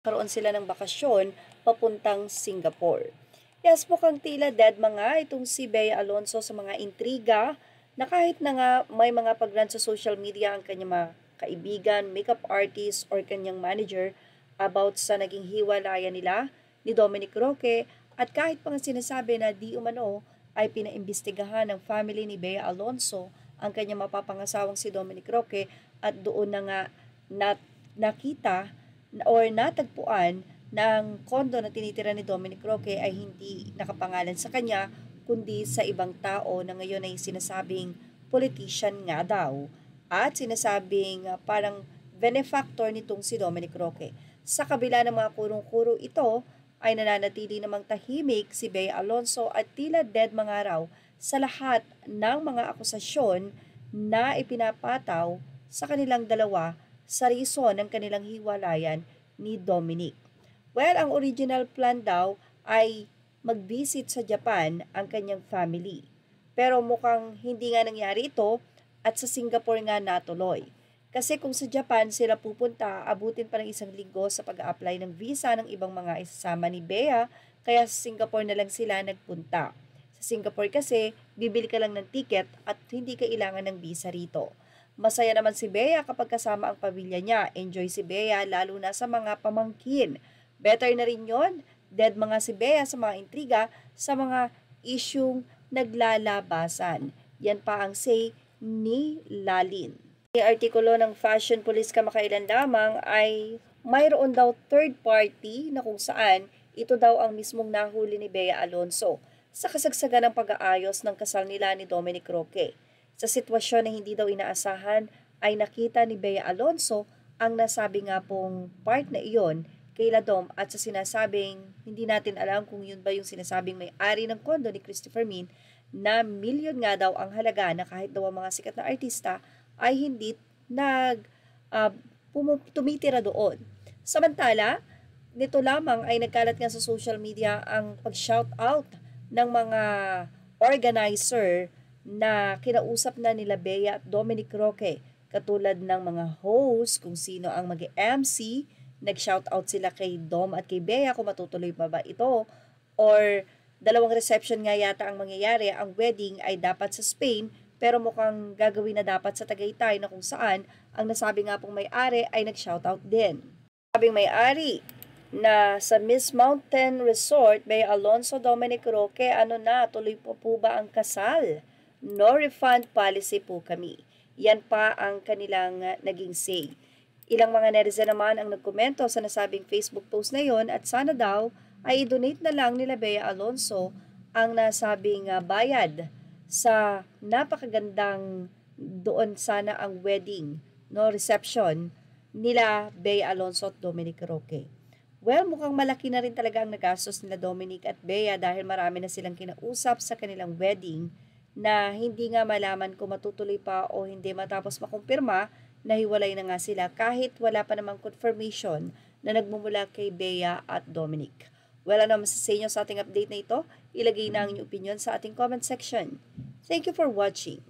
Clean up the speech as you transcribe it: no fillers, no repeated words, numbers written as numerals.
karoon sila ng bakasyon papuntang Singapore. Yes, mukhang tila dead mga itong si Bea Alonso sa mga intriga na kahit na nga may mga pag-run sa social media ang kanyang mga kaibigan, makeup artist or kanyang manager about sa naging hiwalayan nila ni Dominic Roque at kahit pa nga sinasabi na di umano ay pinaimbestigahan ng family ni Bea Alonso ang kanyang mapapangasawang si Dominic Roque at doon na nga nakita or natagpuan ng kondo na tinitira ni Dominic Roque ay hindi nakapangalan sa kanya kundi sa ibang tao na ngayon ay sinasabing politician nga daw at sinasabing parang benefactor nitong si Dominic Roque. Sa kabila ng mga kurong-kuro ito ay nananatili namang tahimik si Bea Alonso at tila dead mga raw sa lahat ng mga akusasyon na ipinapataw sa kanilang dalawa sa reason ng kanilang hiwalayan ni Dominic. Well, ang original plan daw ay mag-visit sa Japan ang kanyang family. Pero mukhang hindi nga nangyari ito at sa Singapore nga natuloy. Kasi kung sa Japan sila pupunta, abutin pa ng 1 linggo sa pag-a-apply ng visa ng ibang mga isasama ni Bea, kaya sa Singapore na lang sila nagpunta. Sa Singapore kasi, bibili ka lang ng ticket at hindi kailangan ng visa rito. Masaya naman si Bea kapag kasama ang pamilya niya. Enjoy si Bea lalo na sa mga pamangkin. Better na rin yon, dead mga si Bea sa mga intriga, sa mga isyung naglalabasan. Yan pa ang say ni Lalin. Ang artikulo ng Fashion Police kamakailan lamang ay mayroon daw third party na kung saan ito daw ang mismong nahuli ni Bea Alonso sa kasagsagan ng pag-aayos ng kasal nila ni Dominic Roque. Sa sitwasyon na hindi daw inaasahan ay nakita ni Bea Alonso ang nasabi nga pong part na iyon kay Dom at sa sinasabing hindi natin alam kung yun ba yung sinasabing may-ari ng kondo ni Christopher Min na milyon nga daw ang halaga na kahit daw ang mga sikat na artista ay hindi tumitira doon. Samantala, nito lamang ay nagkalat nga sa social media ang pag-shout out ng mga organizer na kinausap na nila Bea at Dominic Roque katulad ng mga host kung sino ang mag-MC. Nag-shoutout sila kay Dom at kay Bea kung matutuloy pa ba ito or dalawang reception nga yata ang mangyayari. Ang wedding ay dapat sa Spain pero mukhang gagawin na dapat sa Tagaytay na kung saan ang nasabi nga pong may-ari ay nag-shoutout din. Sabing may-ari na sa Miss Mountain Resort, Bea Alonso, Dominic Roque, ano na, tuloy po ba ang kasal? No refund policy po kami. Yan pa ang kanilang naging say. Ilang mga netizen naman ang nagkomento sa nasabing Facebook post na yon at sana daw ay i-donate na lang nila Bea Alonso ang nasabing bayad sa napakagandang doon sana ang wedding, no, reception nila Bea Alonso at Dominic Roque. Well, mukhang malaki na rin talaga ang nagastos nila Dominic at Bea dahil marami na silang kinausap sa kanilang wedding na hindi nga malaman kung matutuloy pa o hindi matapos makumpirma na hiwalay na nga sila kahit wala pa namang confirmation na nagmumula kay Bea at Dominic. Well, ano naman sa inyo sa ating update na ito? Ilagay na ang inyong opinion sa ating comment section. Thank you for watching.